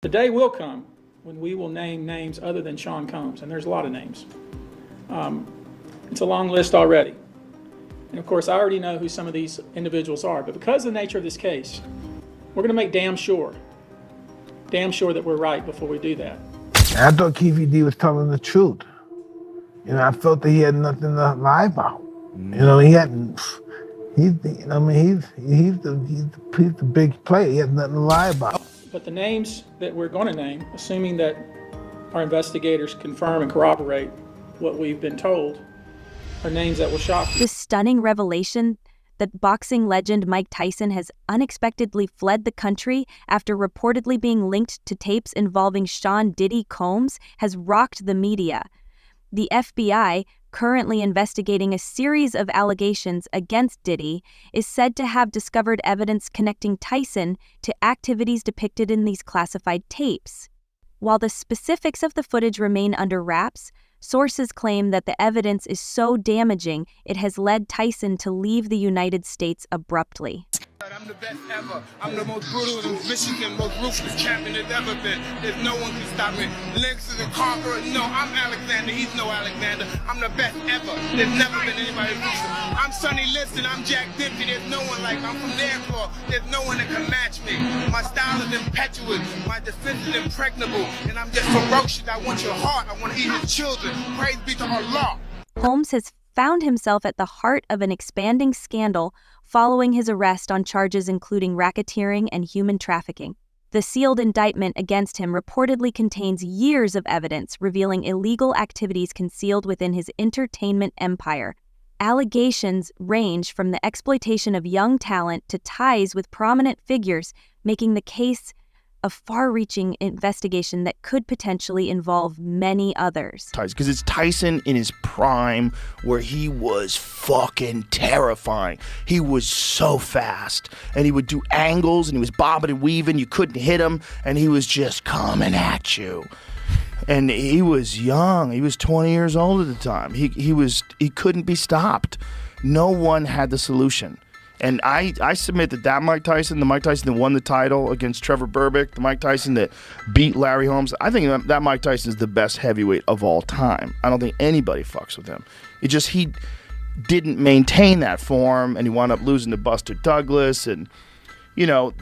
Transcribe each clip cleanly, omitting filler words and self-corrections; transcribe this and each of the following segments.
The day will come when we will name names other than Sean Combs, and there's a lot of names. It's a long list already. And of course, I already know who some of these individuals are, but because of the nature of this case, we're gonna make damn sure that we're right before we do that. I thought Keefe D was telling the truth. You know, I felt that he had nothing to lie about. You know, he's the big player. He has nothing to lie about. But the names that we're going to name, assuming that our investigators confirm and corroborate what we've been told, are names that will shock you. The stunning revelation that boxing legend Mike Tyson has unexpectedly fled the country after reportedly being linked to tapes involving Sean Diddy Combs has rocked the media. The FBI, currently investigating a series of allegations against Diddy, is said to have discovered evidence connecting Tyson to activities depicted in these classified tapes. While the specifics of the footage remain under wraps, sources claim that the evidence is so damaging it has led Tyson to leave the United States abruptly. I'm the best ever. I'm the most brutal and vicious and most ruthless champion there's ever been. There's no one can stop me. Lynx is a conqueror. No, I'm Alexander. He's no Alexander. I'm the best ever. There's never been anybody ruthless. I'm Sonny Liston. I'm Jack Dempsey. There's no one like me. I'm from their floor. There's no one that can match me. My style is impetuous. My defense is impregnable. And I'm just ferocious. I want your heart. I want to eat your children. Praise be to Allah. Holmes has found himself at the heart of an expanding scandal following his arrest on charges including racketeering and human trafficking. The sealed indictment against him reportedly contains years of evidence revealing illegal activities concealed within his entertainment empire. Allegations range from the exploitation of young talent to ties with prominent figures, making the case a far-reaching investigation that could potentially involve many others. Because it's Tyson in his prime where he was fucking terrifying. He was so fast and he would do angles and he was bobbing and weaving. You couldn't hit him and he was just coming at you. And he was young. He was 20 years old at the time. He couldn't be stopped. No one had the solution. And I submit that Mike Tyson, the Mike Tyson that won the title against Trevor Berbick, the Mike Tyson that beat Larry Holmes, I think that Mike Tyson is the best heavyweight of all time. I don't think anybody fucks with him. He didn't maintain that form, and he wound up losing to Buster Douglas. And, you know,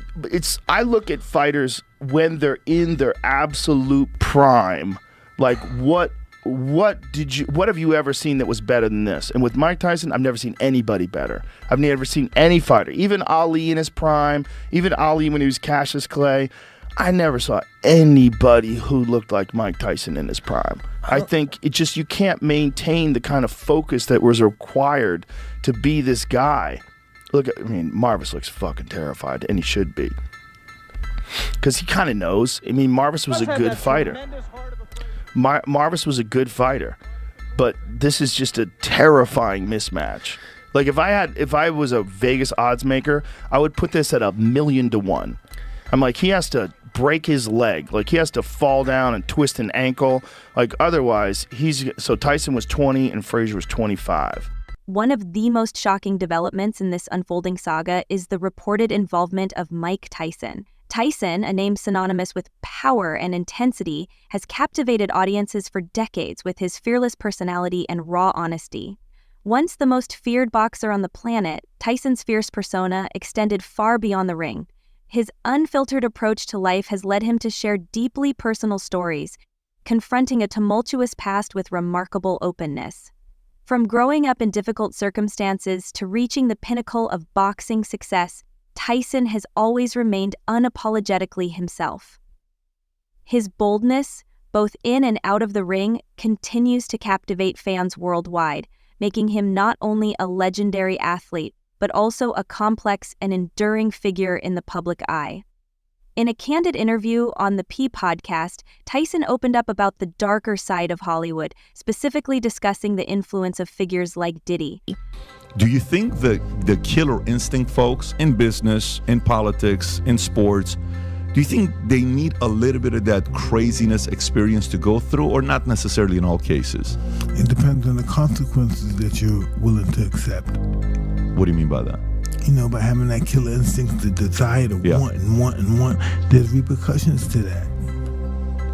I look at fighters when they're in their absolute prime, like what have you ever seen that was better than this? And with Mike Tyson, I've never seen anybody better. I've never seen any fighter, even Ali in his prime, even Ali when he was Cassius Clay. I never saw anybody who looked like Mike Tyson in his prime. I think you can't maintain the kind of focus that was required to be this guy. Marvis looks fucking terrified, and he should be. Because he kind of knows. Marvis was a good fighter. Marvis was a good fighter, but this is just a terrifying mismatch. Like if I was a Vegas odds maker, I would put this at 1,000,000 to 1. I'm like, he has to break his leg, like he has to fall down and twist an ankle, like otherwise so Tyson was 20 and Frazier was 25. One of the most shocking developments in this unfolding saga is the reported involvement of Mike Tyson. Tyson, a name synonymous with power and intensity, has captivated audiences for decades with his fearless personality and raw honesty. Once the most feared boxer on the planet, Tyson's fierce persona extended far beyond the ring. His unfiltered approach to life has led him to share deeply personal stories, confronting a tumultuous past with remarkable openness. From growing up in difficult circumstances to reaching the pinnacle of boxing success, Tyson has always remained unapologetically himself. His boldness, both in and out of the ring, continues to captivate fans worldwide, making him not only a legendary athlete, but also a complex and enduring figure in the public eye. In a candid interview on the P podcast, Tyson opened up about the darker side of Hollywood, specifically discussing the influence of figures like Diddy. Do you think the killer instinct folks in business, in politics, in sports, do you think they need a little bit of that craziness experience to go through, or not necessarily in all cases? It depends on the consequences that you're willing to accept. What do you mean by that? By having that killer instinct, the desire to want and want and want, there's repercussions to that.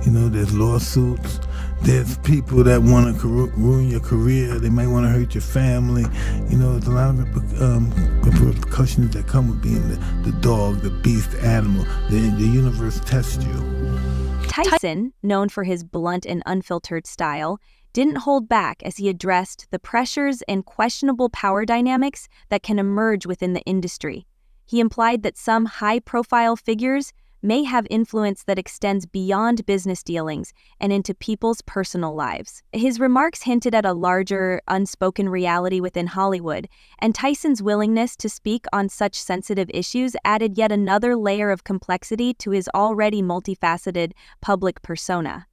You know, there's lawsuits. There's people that want to ruin your career. They might want to hurt your family. You know, there's a lot of repercussions that come with being the dog, the beast, the animal. The universe tests you. Tyson, known for his blunt and unfiltered style, didn't hold back as he addressed the pressures and questionable power dynamics that can emerge within the industry. He implied that some high-profile figures may have influence that extends beyond business dealings and into people's personal lives. His remarks hinted at a larger, unspoken reality within Hollywood, and Tyson's willingness to speak on such sensitive issues added yet another layer of complexity to his already multifaceted public persona.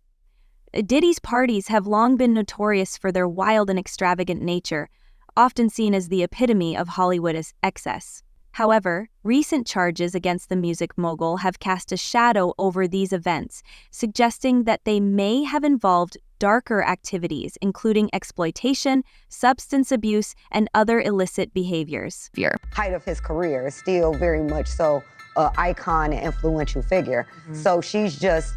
Diddy's parties have long been notorious for their wild and extravagant nature, often seen as the epitome of Hollywood excess. However, recent charges against the music mogul have cast a shadow over these events, suggesting that they may have involved darker activities, including exploitation, substance abuse, and other illicit behaviors. Height of his career, still very much so an icon and influential figure. So she's just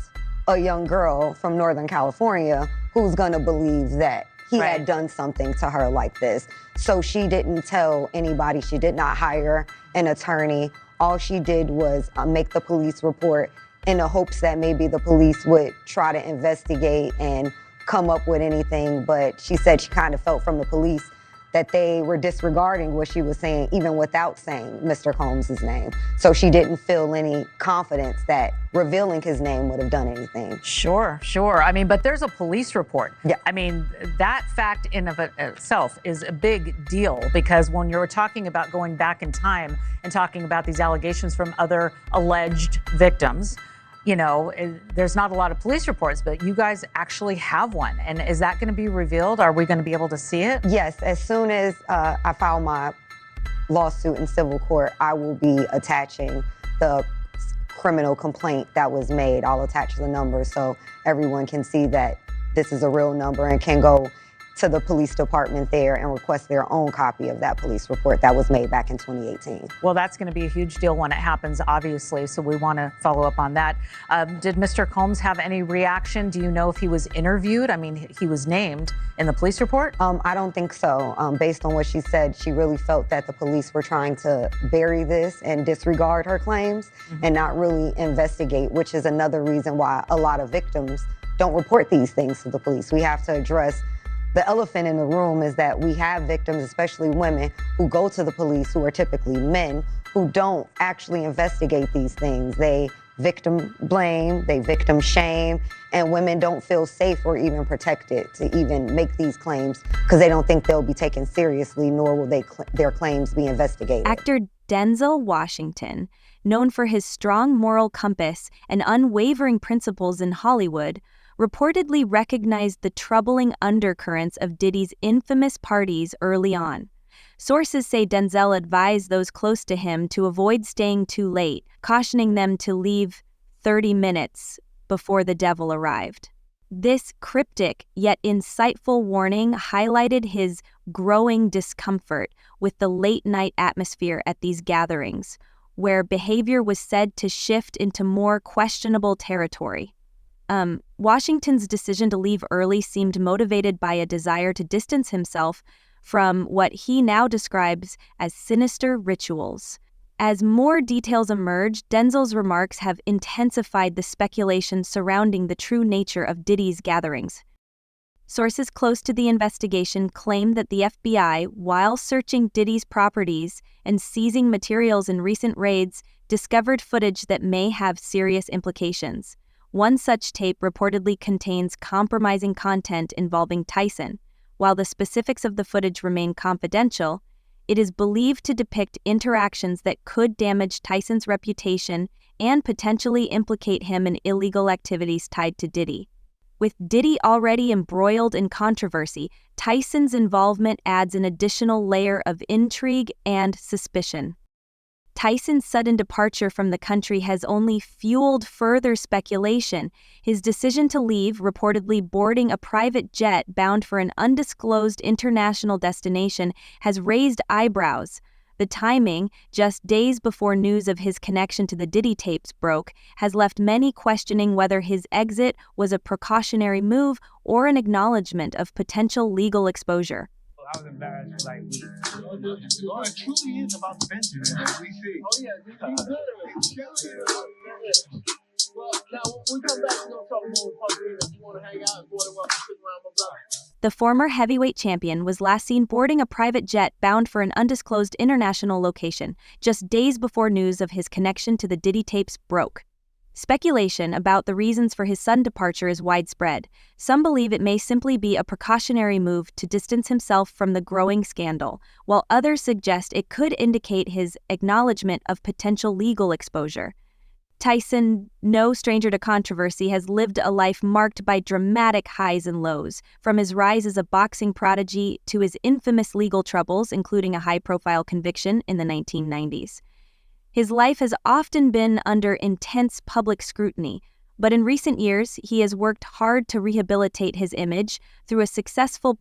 a young girl from Northern California who's gonna believe that he had done something to her like this. So she didn't tell anybody. She did not hire an attorney. All she did was make the police report in the hopes that maybe the police would try to investigate and come up with anything. But she said she kind of felt from the police that they were disregarding what she was saying, even without saying Mr. Combs' name. So she didn't feel any confidence that revealing his name would have done anything. Sure. I mean, but there's a police report. Yeah. I mean, that fact in of itself is a big deal, because when you're talking about going back in time and talking about these allegations from other alleged victims, you know, there's not a lot of police reports, but you guys actually have one. And is that going to be revealed? Are we going to be able to see it? Yes, as soon as I file my lawsuit in civil court, I will be attaching the criminal complaint that was made. I'll attach the number so everyone can see that this is a real number and can go to the police department there and request their own copy of that police report that was made back in 2018. Well, that's going to be a huge deal when it happens, obviously, so we want to follow up on that. Did Mr. Combs have any reaction? Do you know if he was interviewed? I mean, he was named in the police report? I don't think so. Based on what she said, she really felt that the police were trying to bury this and disregard her claims and not really investigate, which is another reason why a lot of victims don't report these things to the police. We have to address the elephant in the room is that we have victims, especially women, who go to the police, who are typically men, who don't actually investigate these things. They victim blame, they victim shame, and women don't feel safe or even protected to even make these claims because they don't think they'll be taken seriously, nor will their claims be investigated. Actor Denzel Washington, known for his strong moral compass and unwavering principles in Hollywood, reportedly recognized the troubling undercurrents of Diddy's infamous parties early on. Sources say Denzel advised those close to him to avoid staying too late, cautioning them to leave 30 minutes before the devil arrived. This cryptic yet insightful warning highlighted his growing discomfort with the late-night atmosphere at these gatherings, where behavior was said to shift into more questionable territory. Washington's decision to leave early seemed motivated by a desire to distance himself from what he now describes as sinister rituals. As more details emerge, Denzel's remarks have intensified the speculation surrounding the true nature of Diddy's gatherings. Sources close to the investigation claim that the FBI, while searching Diddy's properties and seizing materials in recent raids, discovered footage that may have serious implications. One such tape reportedly contains compromising content involving Tyson. While the specifics of the footage remain confidential, it is believed to depict interactions that could damage Tyson's reputation and potentially implicate him in illegal activities tied to Diddy. With Diddy already embroiled in controversy, Tyson's involvement adds an additional layer of intrigue and suspicion. Tyson's sudden departure from the country has only fueled further speculation. His decision to leave, reportedly boarding a private jet bound for an undisclosed international destination, has raised eyebrows. The timing, just days before news of his connection to the Diddy tapes broke, has left many questioning whether his exit was a precautionary move or an acknowledgement of potential legal exposure. I was embarrassed for like weeks. It truly is about vengeance. We see. Oh yeah, he's good. Well, now when we come back, we're gonna talk more with Punk Green. If you want to hang out and board him up, stick around, my brother. The former heavyweight champion was last seen boarding a private jet bound for an undisclosed international location, just days before news of his connection to the Diddy tapes broke. Speculation about the reasons for his sudden departure is widespread. Some believe it may simply be a precautionary move to distance himself from the growing scandal, while others suggest it could indicate his acknowledgement of potential legal exposure. Tyson, no stranger to controversy, has lived a life marked by dramatic highs and lows, from his rise as a boxing prodigy to his infamous legal troubles, including a high-profile conviction in the 1990s. His life has often been under intense public scrutiny, but in recent years, he has worked hard to rehabilitate his image through a successful